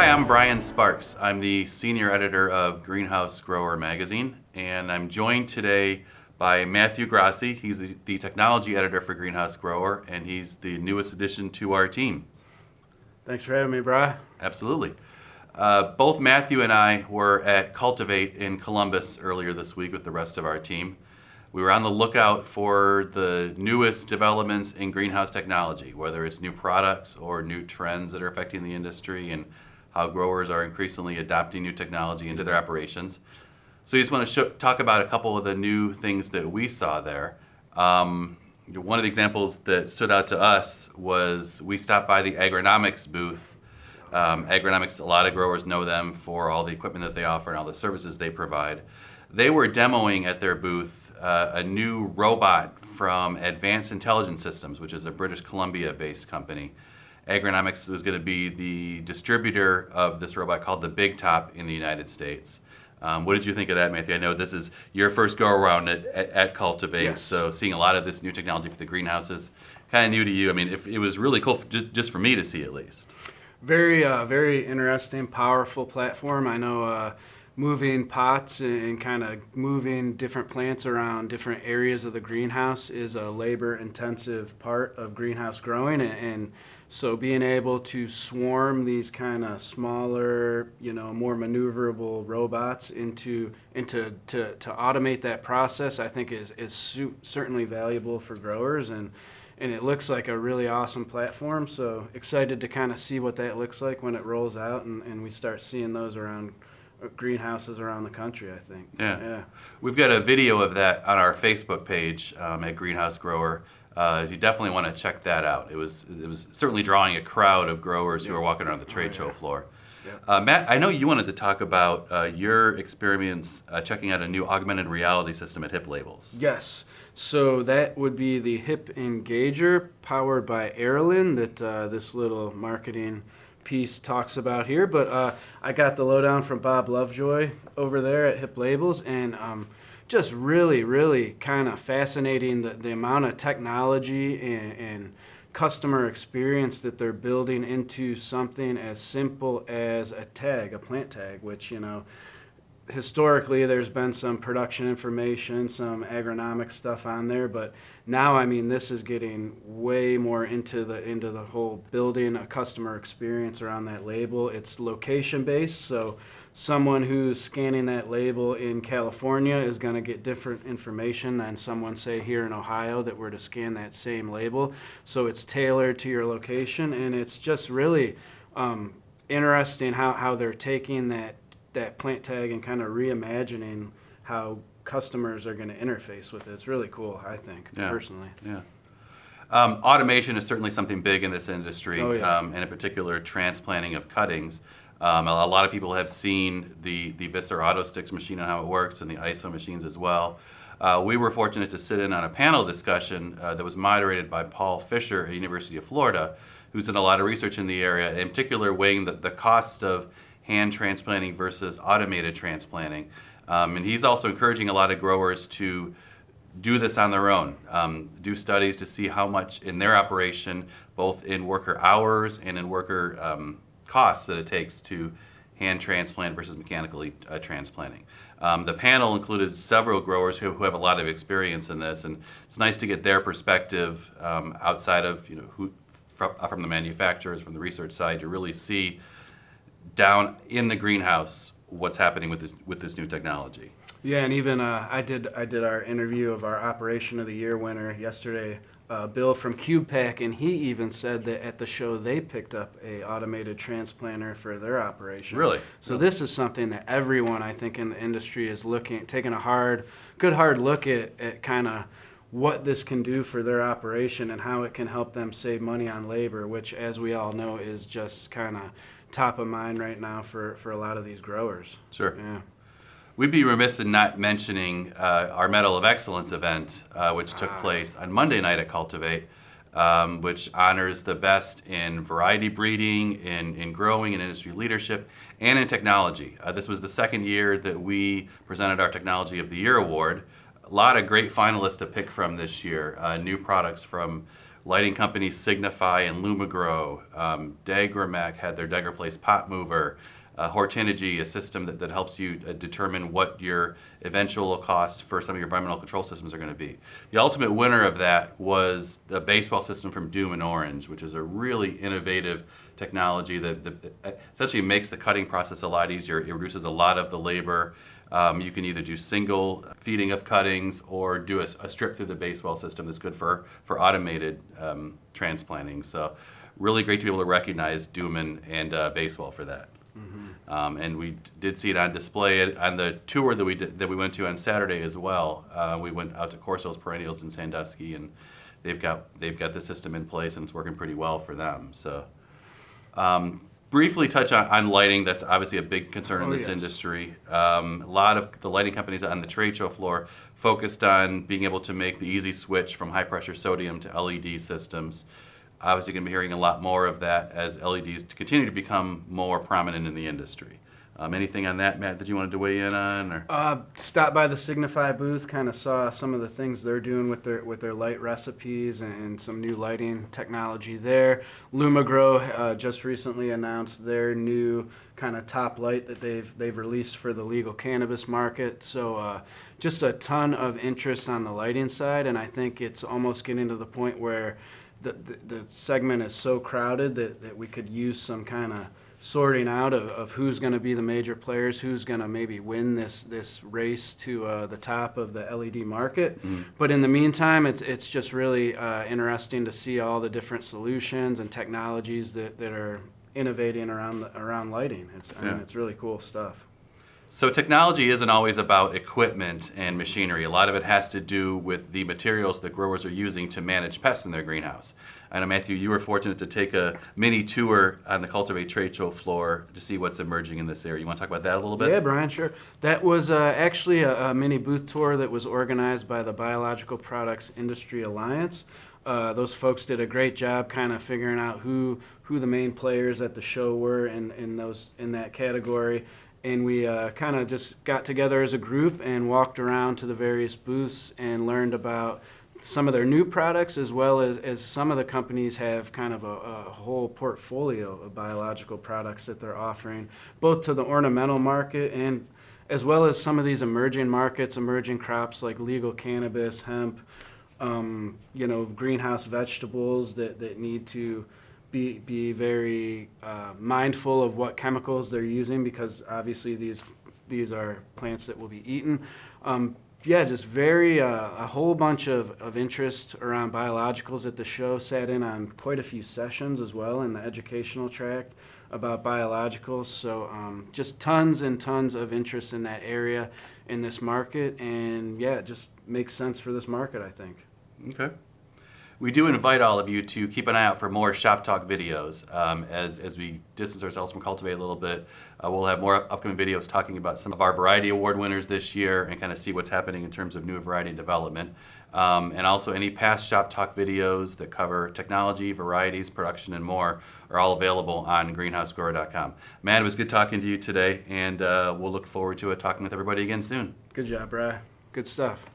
Hi, I'm Brian Sparks. I'm the senior editor of Greenhouse Grower magazine, and I'm joined today by Matthew Grassi. He's the technology editor for Greenhouse Grower, and he's the newest addition to our team. Thanks for having me, Brian. Absolutely. Both Matthew and I were at Cultivate in Columbus earlier this week with the rest of our team. We were on the lookout for the newest developments in greenhouse technology, whether it's new products or new trends that are affecting the industry and how growers are increasingly adopting new technology into their operations. So we just want to talk about a couple of the new things that we saw there. One of the examples that stood out to us was we stopped by the agronomics booth. Agronomics, a lot of growers know them for all the equipment that they offer and all the services they provide. They were demoing at their booth a new robot from Advanced Intelligence Systems, which is a British Columbia-based company. Agronomics was going to be the distributor of this robot called the Big Top in the United States. What did you think of that, Matthew? I know this is your first go-around at Cultivate, Yes. So seeing a lot of this new technology for the greenhouses, kind of new to you. I mean, it was really cool, just for me to see at least. Very interesting, powerful platform. I know moving pots and kind of moving different plants around different areas of the greenhouse is a labor-intensive part of greenhouse growing, and so being able to swarm these kind of smaller, more maneuverable robots to automate that process, I think is certainly valuable for growers, and it looks like a really awesome platform. So excited to kind of see what that looks like when it rolls out and we start seeing those around greenhouses around the country, I think. Yeah. We've got a video of that on our Facebook page at Greenhouse Grower. You definitely want to check that out. It was certainly drawing a crowd of growers who were walking around the trade show floor. Yeah. Matt, I know you wanted to talk about your experience checking out a new augmented reality system at Hip Labels. Yes. So that would be the Hip Engager powered by Airlin that this little marketing piece talks about here. But I got the lowdown from Bob Lovejoy over there at Hip Labels, and just really kind of fascinating the amount of technology and customer experience that they're building into something as simple as a tag, a plant tag, which, historically there's been some production information, some agronomic stuff on there, but now, I mean, this is getting way more into the whole building a customer experience around that label. It's location based, so someone who's scanning that label in California is going to get different information than someone, say, here in Ohio that were to scan that same label. So it's tailored to your location, and it's just really interesting how they're taking that plant tag and kind of reimagining how customers are going to interface with it. It's really cool, I think, personally. Yeah. Automation is certainly something big in this industry, Oh, yeah. and in particular, transplanting of cuttings. A lot of people have seen the Visser AutoSticks machine and how it works, and the ISO machines as well. We were fortunate to sit in on a panel discussion that was moderated by Paul Fisher at University of Florida, who's done a lot of research in the area, in particular weighing the costs of hand transplanting versus automated transplanting. And he's also encouraging a lot of growers to do this on their own, do studies to see how much in their operation, both in worker hours and in worker costs that it takes to hand transplant versus mechanically transplanting. The panel included several growers who have a lot of experience in this, and it's nice to get their perspective outside of from the manufacturers, from the research side, to really see down in the greenhouse what's happening with this new technology. Yeah, and even I did our interview of our Operation of the Year winner yesterday, Bill from CubePack, and he even said that at the show they picked up a automated transplanter for their operation. Really? So this is something that everyone, I think, in the industry is taking a good hard look at kind of what this can do for their operation and how it can help them save money on labor, which, as we all know, is just kind of top of mind right now for a lot of these growers. Sure. Yeah. We'd be remiss in not mentioning our Medal of Excellence event, which took place on Monday night at Cultivate, which honors the best in variety breeding, in growing, in industry leadership, and in technology. This was the second year that we presented our Technology of the Year award. A lot of great finalists to pick from this year. New products from lighting companies Signify and Lumigrow. Dagramec had their Degraplace pot mover. Hortinergy, a system that helps you determine what your eventual costs for some of your environmental control systems are going to be. The ultimate winner of that was the baseball system from Doom and Orange, which is a really innovative technology that essentially makes the cutting process a lot easier. It reduces a lot of the labor. You can either do single feeding of cuttings or do a strip through the baseball system that's good for automated transplanting. So really great to be able to recognize Doom and baseball for that. And we did see it on display on the tour that we went to on Saturday as well. We went out to Corso's Perennials in Sandusky, and they've got the system in place, and it's working pretty well for them. So, briefly touch on lighting. That's obviously a big concern in this industry. A lot of the lighting companies on the trade show floor focused on being able to make the easy switch from high pressure sodium to LED systems. Obviously, going to be hearing a lot more of that as LEDs continue to become more prominent in the industry. Anything on that, Matt, that you wanted to weigh in on? Or? Stopped by the Signify booth, kind of saw some of the things they're doing with their light recipes and some new lighting technology there. Lumigrow just recently announced their new kind of top light that they've released for the legal cannabis market. So just a ton of interest on the lighting side, and I think it's almost getting to the point where the segment is so crowded that we could use some kind of sorting out of who's going to be the major players, who's going to maybe win this race to the top of the LED market. But in the meantime, it's just really interesting to see all the different solutions and technologies that are innovating around lighting. It's really cool stuff. So technology isn't always about equipment and machinery. A lot of it has to do with the materials that growers are using to manage pests in their greenhouse. I know, Matthew, you were fortunate to take a mini tour on the Cultivate trade show floor to see what's emerging in this area. You want to talk about that a little bit? Yeah, Brian, sure. That was actually a mini booth tour that was organized by the Biological Products Industry Alliance. Those folks did a great job kind of figuring out who the main players at the show were in that category. And we kind of just got together as a group and walked around to the various booths and learned about some of their new products, as well as some of the companies have kind of a whole portfolio of biological products that they're offering, both to the ornamental market and as well as some of these emerging markets, emerging crops like legal cannabis, hemp, greenhouse vegetables that need to be very mindful of what chemicals they're using, because obviously these are plants that will be eaten. Just very a whole bunch of interest around biologicals at the show. Sat in on quite a few sessions as well in the educational track about biologicals. So just tons and tons of interest in that area in this market, and it just makes sense for this market, I think. Okay. We do invite all of you to keep an eye out for more Shop Talk videos. As we distance ourselves from Cultivate a little bit, we'll have more upcoming videos talking about some of our variety award winners this year and kind of see what's happening in terms of new variety development. And also any past Shop Talk videos that cover technology, varieties, production, and more are all available on greenhousegrower.com. Matt, it was good talking to you today, and we'll look forward to talking with everybody again soon. Good job, Brian. Good stuff.